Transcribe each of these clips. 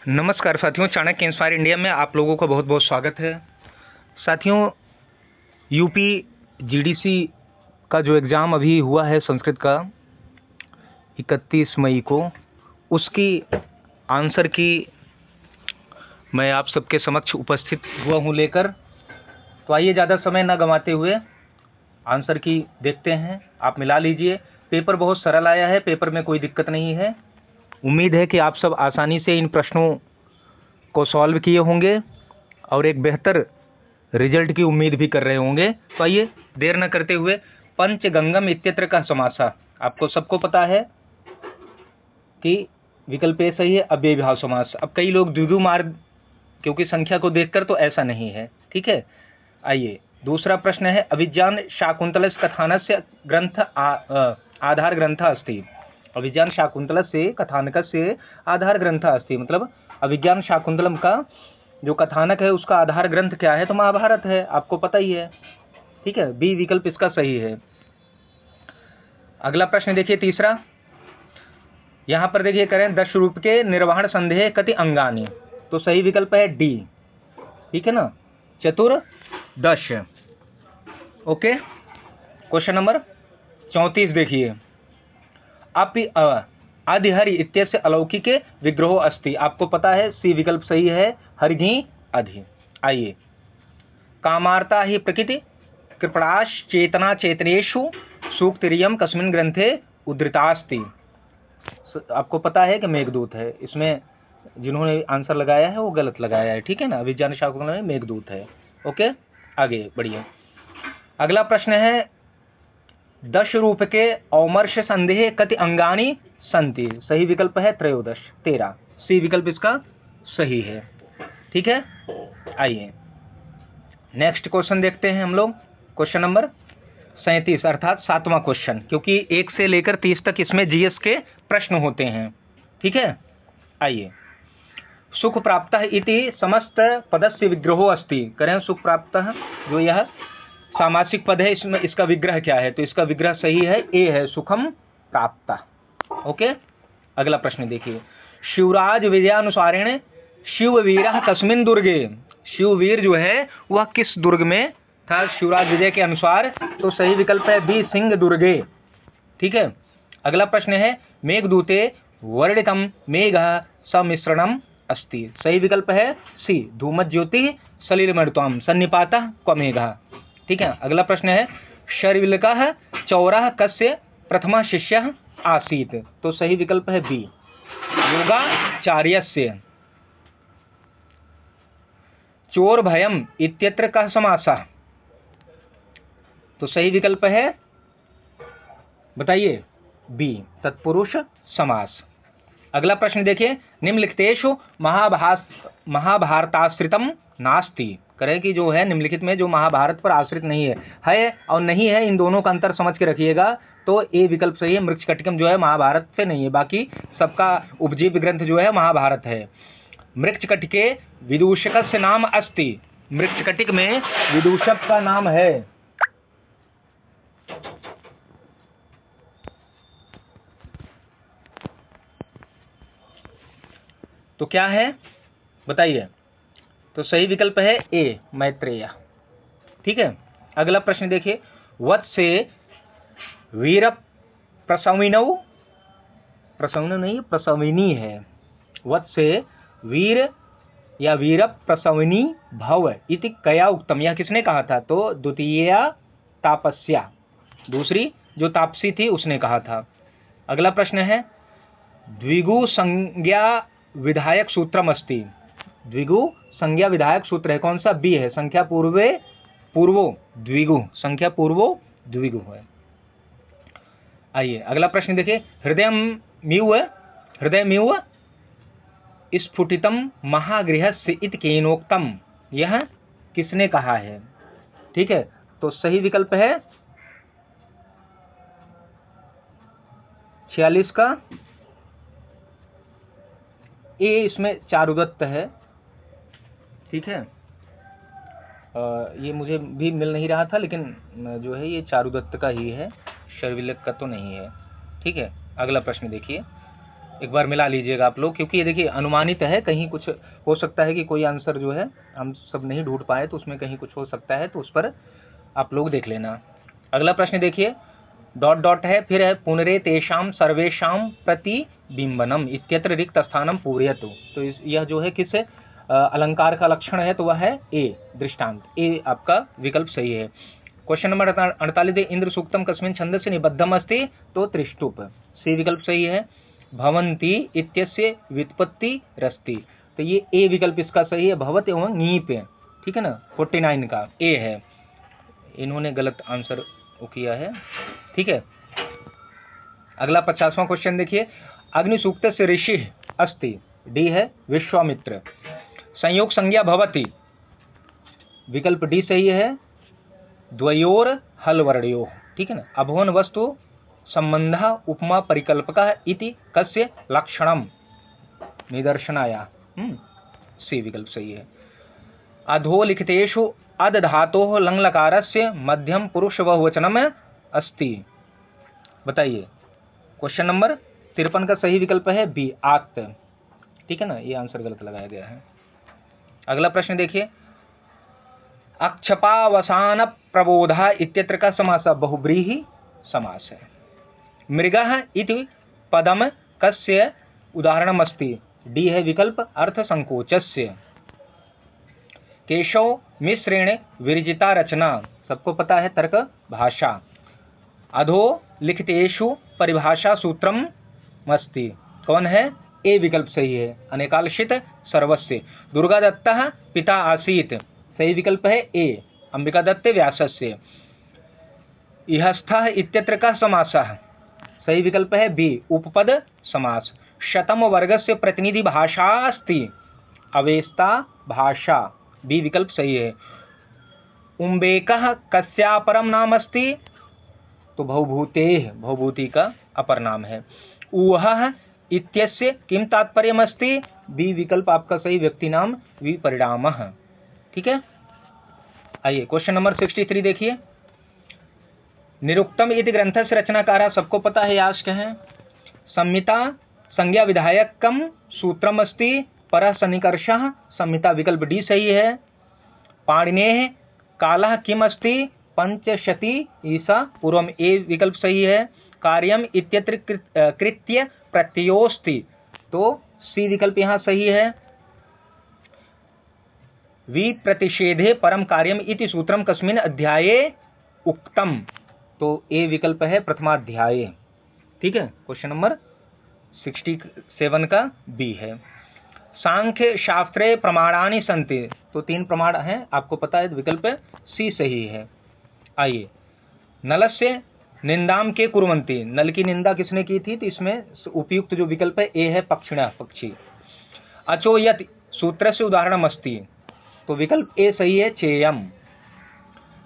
नमस्कार साथियों, Chanakya inspire India में आप लोगों का बहुत बहुत स्वागत है। साथियों, यूपी जीडीसी का जो एग्ज़ाम अभी हुआ है संस्कृत का 31 मई को, उसकी आंसर की मैं आप सबके समक्ष उपस्थित हुआ हूँ लेकर। तो आइए ज़्यादा समय न गंवाते हुए आंसर की देखते हैं। आप मिला लीजिए। पेपर बहुत सरल आया है, पेपर में कोई दिक्कत नहीं है। उम्मीद है कि आप सब आसानी से इन प्रश्नों को सॉल्व किए होंगे और एक बेहतर रिजल्ट की उम्मीद भी कर रहे होंगे। तो आइए देर न करते हुए, पंचगंगम इत्यत्र का समासा आपको सबको पता है कि विकल्प ए सही है, अव्ययीभाव समास। अब कई लोग द्विगु मार्ग, क्योंकि संख्या को देखकर तो ऐसा नहीं है, ठीक है। आइए दूसरा प्रश्न है, अभिज्ञान शाकुंतलस्य कथानस्य ग्रंथ आधार ग्रंथ अस्ति। अभिज्ञान शाकुंतलस्य कथानकस्य आधार ग्रंथ अस्ति, मतलब अभिज्ञान शाकुंतलम का जो कथानक है उसका आधार ग्रंथ क्या है? तो महाभारत है, आपको पता ही है, ठीक है। बी विकल्प इसका सही है। अगला प्रश्न देखिए, तीसरा। यहाँ पर देखिए, करें दश रूप के निर्वहन संदेह कति अंगानी। तो सही विकल्प है डी, ठीक है ना, चतुर्दश। ओके। क्वेश्चन नंबर 34 देखिए, अधिहरि इत्यस्य अलौकिक विग्रहो अस्ति। आपको पता है सी विकल्प सही है, हरिघी अधि। आइए, कामार्ता ही प्रकृति कृपणाश चेतना चेतनेषु सूक्तिरियम कस्मिन् ग्रंथे उद्धृतास्ति। आपको पता है कि मेघदूत है। इसमें जिन्होंने आंसर लगाया है वो गलत लगाया है, ठीक है ना। अभिज्ञान शाकुंतलम में मेघदूत है। ओके, आगे बढ़िए। अगला प्रश्न है, दश रूप के औमर्श संदेह कति अंगानी संति। सही विकल्प है त्रयोदश, 13। सी विकल्प इसका सही है, ठीक है। आइए नेक्स्ट क्वेश्चन देखते हैं हम लोग। क्वेश्चन नंबर 37 अर्थात 7वां क्वेश्चन, क्योंकि 1 से लेकर 30 तक इसमें जीएस के प्रश्न होते हैं, ठीक है। आइए, सुख प्राप्तः इति समस्त पदस्य विग्रहो अस्ति। करें सुख प्राप्तः, जो यह सामासिक पद है, इसमें इसका विग्रह क्या है? तो इसका विग्रह सही है, ए है, सुखम प्राप्त। ओके। अगला प्रश्न देखिए, शिवराज विजयानुसारेण शिववीर कस्मिन् दुर्गे। शिववीर जो है वह किस दुर्ग में था शिवराज विजय के अनुसार? तो सही विकल्प है बी, सिंह दुर्गे, ठीक है। अगला प्रश्न है, मेघदूते वर्णितम मेघ सम्मिश्रणम अस्ति। सही विकल्प है सी, धूमत ज्योति सलिलमरुताम सन्निपातः क्व मेघः, ठीक है। अगला प्रश्न है, शर्विलकः चौरः कस्य प्रथमः शिष्यः आसीत्। तो सही विकल्प है बी, योगाचार्यस्य। चोर भयम इत्यत्र कः समासः। तो सही विकल्प है, बताइए, बी, तत्पुरुष समास। अगला प्रश्न देखिए, निम्नलिखितेषु महाभारताश्रितम नास्ति। करें कि जो है निम्नलिखित में जो महाभारत पर आश्रित नहीं है और नहीं है, इन दोनों का अंतर समझ के रखिएगा। तो ए विकल्प सही है, मृक्षकटिकम जो है महाभारत से नहीं है, बाकी सबका उपजीव्य ग्रंथ जो है महाभारत है। मृक्षकटिके विदूषकस्य नाम अस्ति। मृक्षकटिक में विदूषक का नाम है। तो क्या है, बताइए। तो सही विकल्प है ए, मैत्रेय, ठीक है। अगला प्रश्न देखिए, वत्से वीर प्रसविनौ, प्रसविनौ नहीं, प्रसविनी है। वत्से वीर या वीर प्रसविनी भव इति कया उक्तम। यह किसने कहा था? तो द्वितीय तापस्या, दूसरी जो तापसी थी उसने कहा था। अगला प्रश्न है, द्विगु संज्ञा विधायक सूत्रम अस्ति। द्विगु संज्ञा विधायक सूत्र है कौन सा? बी है, संख्या पूर्वो द्विगु, संख्या पूर्वो द्विगु है। आइए अगला प्रश्न देखिए, हृदयमिव स्फुटितम महागृहस्य इति केनोक्तम। यह किसने कहा है? ठीक है, तो सही विकल्प है 46 का ए, इसमें चारुदत्त है, ठीक है। ये मुझे भी मिल नहीं रहा था, लेकिन जो है ये चारुदत्त का ही है, शर्विलक का तो नहीं है, ठीक है। अगला प्रश्न देखिए, एक बार मिला लीजिएगा आप लोग, क्योंकि ये देखिए अनुमानित है, कहीं कुछ हो सकता है कि कोई आंसर जो है हम सब नहीं ढूंढ पाए, तो उसमें कहीं कुछ हो सकता है, तो उस पर आप लोग देख लेना। अगला प्रश्न देखिए, डॉट डॉट है, फिर है पुनरे तेषाम सर्वेषाम प्रतिबिंबनम इत्यत्र रिक्त स्थानम पूरयतु। तो यह जो है किस अलंकार का लक्षण है, तो वह है ए, दृष्टांत। ए आपका विकल्प सही है। क्वेश्चन नंबर 48, इंद्र सूक्तम कस्मिन् छंदस्य निबद्धम अस्ति, तो त्रिष्टुप। सी विकल्प सही है। भवन्ति इत्यस्य व्युत्पत्ति रस्ति, तो ये ए विकल्प इसका सही है, भवत एवं नीप, ठीक है ना, 49 का ए है। इन्होंने गलत आंसर किया है, ठीक है। अगला 50वां क्वेश्चन देखिए, अग्नि सूक्त से ऋषि अस्ति, डी है विश्वामित्र। संयोग संज्ञा भवति, विकल्प डी सही है, द्वयोर हल वर्णयोः, ठीक है ना। अभवन वस्तु संबंध उपमा परिकल्पक इति कस्य लक्षणम निदर्शनाय, सी विकल्प सही है। अधोलिखितेषु अद धातोः लंग लकारस्य मध्यम पुरुष बहुवचनम अस्ति, बताइए। क्वेश्चन नंबर 53 का सही विकल्प है बी, आक्त, ठीक है ना, ये आंसर गलत लगाया गया है। अगला प्रश्न देखिए, अक्षपावसान प्रबोधा इत्यत्र का समास बहुब्रीहि समास है। मृगः इति पदम कस्य उदाहरणमस्ति, डी है विकल्प अर्थ संकोचस्य। केशव मिश्रेण विरजिता रचना, सबको पता है तर्क भाषा। अधो लिखितेषु परिभाषा सूत्रम अस्ति, कौन है, ए विकल्प सही है, अनेकालशित सर्वस्य। दुर्गा दत्तः पिता आसीत्, सही विकल्प है ए, अंबिका दत्ते व्यासस्य। इहस्थः इत्यत्र का समासः, सही विकल्प है बी, उपपद समास। शतम वर्गस्य प्रतिनिधि भाषा अस्ति, अवेस्ता भाषा, बी विकल्प सही है। उम्बेकः कस्यापरम नाम अस्ति, तो भवभूतेः, भवभूति का अपर नाम है। ऊहः इत्यस्य किम तात्पर्यम अस्ति, बी विकल्प आपका सही, व्यक्ति नाम विपरिणामः, ठीक है। आइए क्वेश्चन नंबर 63 देखिए, निरुक्तम इति ग्रंथस्य रचनाकारः, सबको पता है, यास्क है। संहिता संज्ञा विधायकम सूत्रम अस्ति, परः सन्निकर्षः, संहिता विकल्प डी सही है। पाणिनेः कालः किम अस्ति, पंचशती ईसा पूर्वम, ए विकल्प सही है। कार्यम इत्यत्र कृत्य प्रत्ययोस्ति, तो सी विकल्प यहाँ सही है। विप्रतिषेधे परम कार्यम इति सूत्रम कस्मिन् अध्याये उक्तम, तो ए विकल्प है प्रथमाध्याये, ठीक है। क्वेश्चन नंबर 67 का बी है। सांख्य शास्त्रे प्रमाणानि सन्ति, तो 3 प्रमाण हैं, आपको पता है, विकल्प सी सही है। आइए, नलस्य निंदाम के कुर्वन्ति, नल की निंदा किसने की थी, तो इसमें उपयुक्त जो विकल्प है ए है, पक्षिणः, पक्षी। अचो यत् सूत्र से उदाहरणम अस्ति, तो विकल्प ए सही है, चेयम।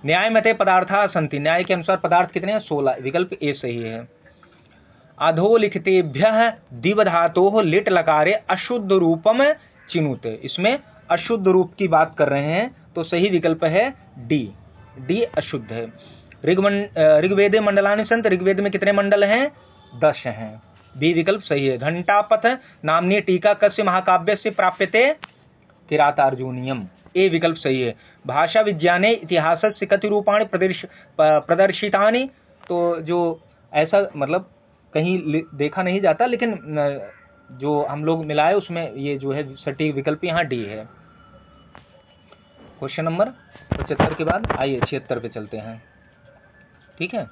न्याय मते पदार्था सन्ति, न्याय के अनुसार पदार्थ कितने हैं, 16, विकल्प ए सही है। अधोलिखितेभ्यः दिव धातोः लिट लकारे अशुद्ध रूपम चिनुत, इसमें अशुद्ध रूप की बात कर रहे हैं, तो सही विकल्प है डी, डी अशुद्ध है। ऋग्वेदे मंडलानि सन्ति, ऋग्वेद में कितने मंडल हैं, 10 हैं, बी विकल्प सही है। घंटापथ नामनी टीका कस्य महाकाव्य से प्राप्यते, किरातार्जुनीयम, ए विकल्प सही है। भाषा विज्ञाने इतिहासस्य कति रूपाणि प्रदर्शितानि, तो जो ऐसा मतलब कहीं देखा नहीं जाता, लेकिन जो हम लोग मिलाए उसमें ये जो है सटीक विकल्प यहाँ डी है। क्वेश्चन नंबर 75 के बाद आइए 76 पे चलते हैं, ठीक है।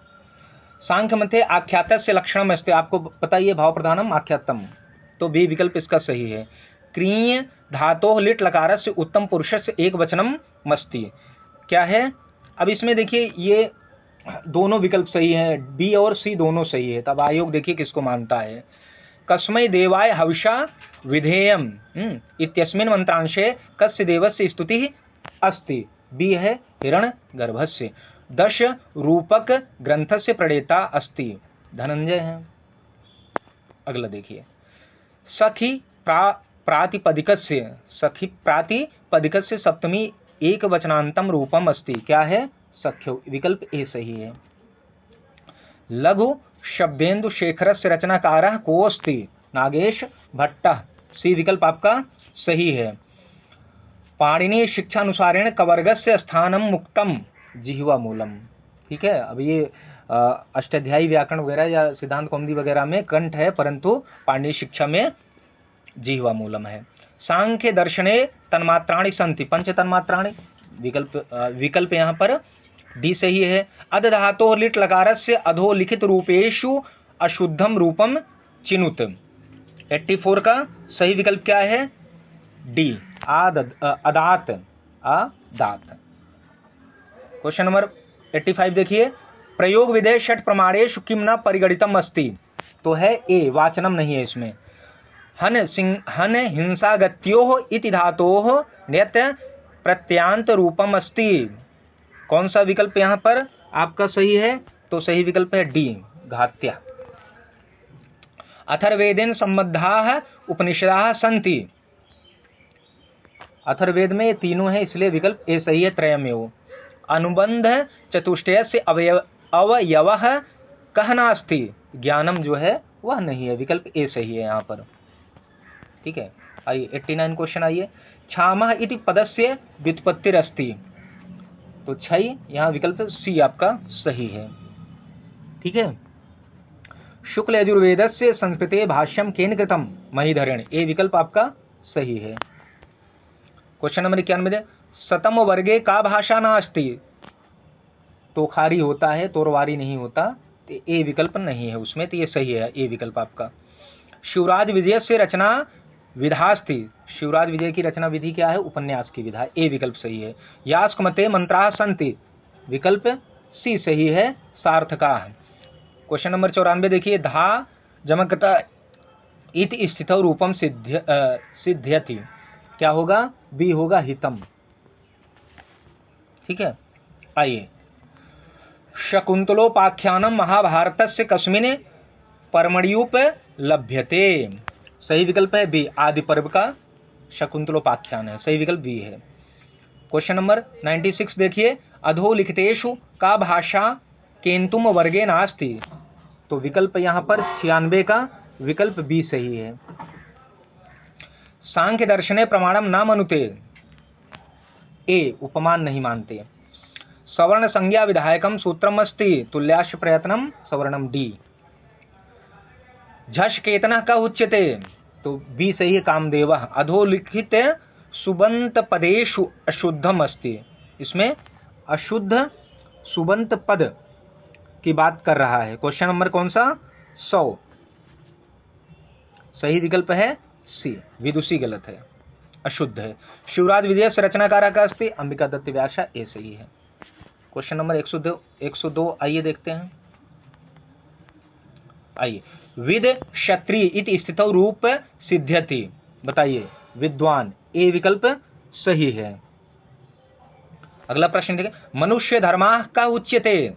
सांख्य मते आख्यातस्य लक्षणम अस्ति, आपको पता ही है, भाव प्रधानम आख्यातम, तो बी विकल्प इसका सही है। क्रीय धातोः लिट लकारस्य उत्तम पुरुषस्य एक वचनम मस्ति, क्या है, अब इसमें देखिए ये दोनों विकल्प सही हैं, बी और सी दोनों सही है, तब आयोग देखिए किसको मानता है। कस्मै देवाय हविषा विधेयम इत्यस्मिन् मंत्रांशे कस्य देवस्य स्तुतिः अस्ति, बी है हिरण्यगर्भस्य। 10 रूपक ग्रंथस्य प्रणेता अस्ति, धनंजय है। अगला देखिए, सखी प्रातिपदिकस्य, सखी प्रातिपदिकस्य सप्तमी एक वचनांतम रूपम अस्ति, क्या है, सख्यो, विकल्प ए सही है। लघु शब्देन्दु शेखरस्य रचनाकारः को अस्ति, नागेश भट्ट, सी विकल्प आपका सही है। पाणिनि शिक्षानुसारेण कवर्गस्य स्थानम मुक्तम जिह्वा मूलम। ठीक है, अब ये अष्टाध्यायी व्याकरण वगैरह या सिद्धांत कौमुदी वगैरह में कंठ है, परंतु पाणिनि शिक्षा में जिह्वा मूलम है। सांख्य दर्शने तन्मात्राणि सन्ति, पंच तन्मात्राणि, विकल्प यहाँ पर डी सही है। अध धातोः लिट् लकारस्य अधो लिखित रूपेषु अशुद्धम रूपम चिनुत। 84 का सही विकल्प क्या है? डी, अदात, अदात। क्वेश्चन नंबर 85 देखिए, प्रयोग विधेय षट प्रमाणेषु किम न परिगणितम अस्ति, तो है ए, वाचनम नहीं है इसमें। हन हिंसागत्योः इति धातोः ण्यत् प्रत्यांत रूपम अस्ति। कौन सा विकल्प यहाँ पर आपका सही है? तो सही विकल्प है डी, घात्या। अथर्वेदेन सम्बद्धाः उपनिषदाः सन्ति, अथर्वेद में ये तीनों हैं, इसलिए विकल्प ए सही है, त्रयमेव। अनुबंध चतुष्टयस्य अवयवः कः नास्ति, ज्ञानम जो है वह नहीं है, विकल्प ए सही है यहाँ पर। ठीक है, आइए 89 क्वेश्चन आइए। क्षामः इति पदस्य व्युत्पत्तिरस्ति, तो छई यहाँ विकल्प सी आपका सही है। ठीक है, शुक्ल यजुर्वेदस्य संस्कृते भाष्यम केन कृतम महीधरेण, ए विकल्प आपका सही है। क्वेश्चन नंबर 91, शतम वर्गे का भाषा नास्ति, तोखारी होता है, तोरवारी नहीं होता, तो ए विकल्प नहीं है उसमें, तो ये सही है, ए विकल्प आपका। शिवराज विजय से रचना विधास्ति, शिवराज विजय की रचना विधि क्या है? उपन्यास की विधा, ए विकल्प सही है। यास्क मते मंत्राः सन्ति, विकल्प सी सही है, सार्थकाः। क्वेश्चन नंबर 94 देखिए, धा जमकता इति स्थितौ रूपम सिद्ध्यति, क्या होगा? बी होगा, हितम। ठीक है, आइए। शकुंतलोपाख्यानम महाभारतस्य कस्मिन् परमण्युप लभ्यते, सही विकल्प है बी, आदि पर्व का शकुंतलोपाख्यान है, सही विकल्प बी है। क्वेश्चन नंबर 96 देखिए, अधोलिखितेषु का भाषा केन्तुम वर्गे नास्ति, तो विकल्प यहाँ पर 96 का विकल्प बी सही है। सांख्य दर्शने प्रमाणम न मनुते, ए, उपमान नहीं मानते। सवर्ण संज्ञा विधायकम सूत्रम अस्ति, तुल्याश्च प्रयत्नम सवर्णम, डी। झष केतनः कः उच्यते, तो बी सही है, कामदेवः। अधोलिखित सुबंत पदेषु अशुद्धम अस्ति, इसमें अशुद्ध सुबंत पद की बात कर रहा है। क्वेश्चन नंबर कौन सा? 100, सही विकल्प है सी, विदुषी गलत है, अशुद्ध है। शिवराज विजय से रचनाकार का अस्ति, अंबिका दत्त व्यासा, ए सही है। क्वेश्चन नंबर 102 आइए देखते हैं। आइए, विद क्षत्रिय इति स्थितौ रूप सिद्ध्यति, बताइए, विद्वान, ए विकल्प सही है। अगला प्रश्न देखें, मनुष्य धर्माः का उच्यते,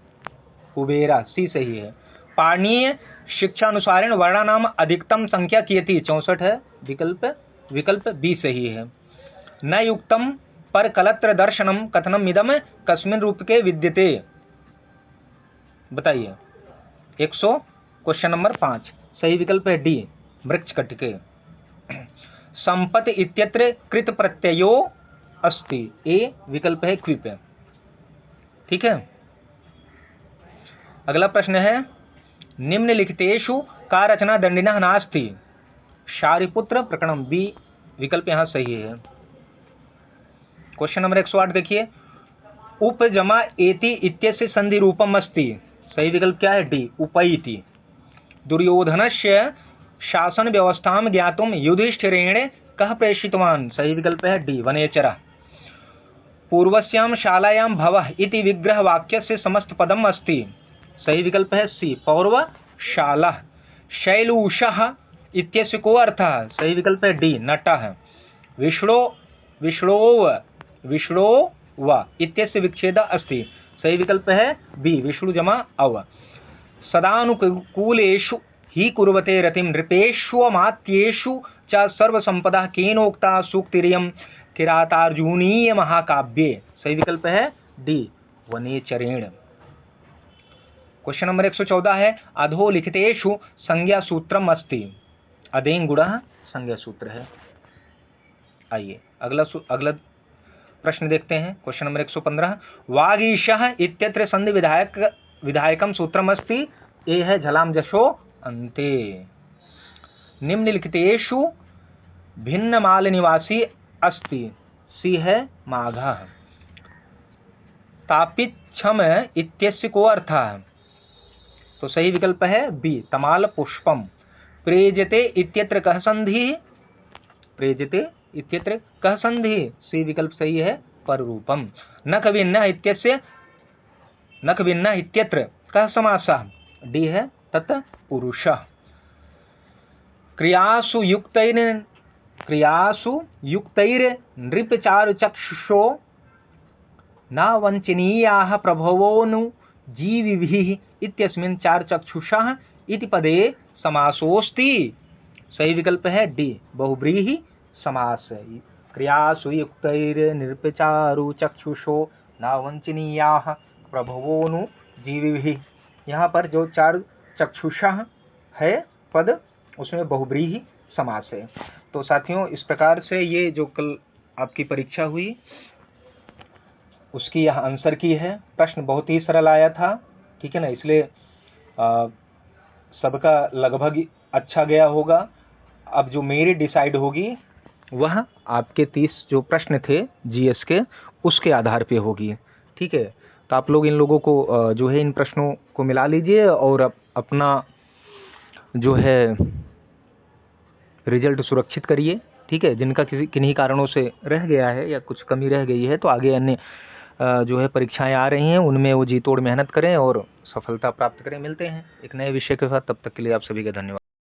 कुबेरा, सी सही है। पाणिनीय शिक्षानुसारेण वर्णानाम अधिकतम संख्या कियती, 64 है, विकल्प बी सही है। न युक्तम पर कलत्र दर्शनम कथनम इदम कस्मिन् रूप के विद्यते, बताइए। 100 क्वेश्चन नंबर 5, सही विकल्प है डी, वृक्ष कटिके। संपत्ति इत्यत्र कृत प्रत्ययो अस्ति, ए विकल्प है क्विप। ठीक है, अगला प्रश्न है, निम्नलिखितेषु का रचना दंडिनः नास्ति, शारिपुत्र प्रकरणम, बी विकल्प यहाँ सही है। क्वेश्चन नंबर 108 देखिए, उपजमा एति इत्यस्य संधि रूपम अस्ति, सही विकल्प क्या है? डी, उपैति। दुर्योधनस्य शासन व्यवस्थां ज्ञातुम युधिष्ठिरेण कः प्रेषितवान्, सही विकल्प है डी, वनेचरः। पूर्वस्यां शालायां भवः इति विग्रह वाक्यस्य समस्त पदम अस्ति, सही विकल्प है सी, पौर्वशाला। शैलूषः इत्यस्य को अर्थः, सही विकल्प है डी, नटः। विष्णोव इत्यस्य विच्छेदः अस्ति, सही विकल्प है बी, विष्णु जमा अव। सदानुकूलेषु हि कुर्वते रतिं नृपेष्वमात्येषु च सर्वसंपदा केनोक्ता सूक्तिरियं किरातार्जुनीय महाकाव्ये, सही विकल्प है डी, वनेचरेण। क्वेश्चन नंबर 114 है, अधोलिखितेषु संज्ञा सूत्रम अस्ति, अदें गुणः संज्ञा सूत्र है। आइए अगला प्रश्न देखते हैं। Question number 115। वागीशः इत्यत्र संधि विधायकम सूत्रम अस्ति। ए है झलाम जशो अन्ते। निम्नलिखितेषु भिन्नमाल निवासी अस्ति। सी है माघः। तापिच्छम इत्यस्य को अर्थः? तो सही विकल्प है बी तमाल पुष्पम। प्रेजते इत्यत्र कः संधि? प्रेजते इत्यत्र कः संधि? सी विकल्प सही है पररूपम। नखविन्नः इत्यत्र कः समासः? डी है तत्पुरुषः। क्रियासु युक्तैर नृपचारुचक्षुषो न वञ्चनीयाः प्रभवोनु जीविभिः इत्यस्मिन् चारुचक्षुषः इति पदे समासोऽस्ति। सही विकल्प है डी बहुव्रीहि समास। क्रियासु युक्तैर नृपचारुचक्षुषो न वञ्चनीयाः प्रभवोनु जीविभिः। यहाँ पर जो चार चक्षुषः है पद, उसमें बहुव्रीहि समास है। तो साथियों, इस प्रकार से ये जो कल आपकी परीक्षा हुई उसकी यह आंसर की है। प्रश्न बहुत ही सरल आया था, ठीक है ना, इसलिए सबका लगभग अच्छा गया होगा। अब जो मेरी डिसाइड होगी वह आपके 30 जो प्रश्न थे जीएस के, उसके आधार पे होगी, ठीक है। तो आप लोग इन लोगों को जो है इन प्रश्नों को मिला लीजिए और अपना जो है रिजल्ट सुरक्षित करिए, ठीक है। जिनका किन्हीं कारणों से रह गया है या कुछ कमी रह गई है तो आगे अन्य जो है परीक्षाएं आ रही हैं, उनमें वो जी तोड़ मेहनत करें और सफलता प्राप्त करें। मिलते हैं एक नए विषय के साथ, तब तक के लिए आप सभी का धन्यवाद।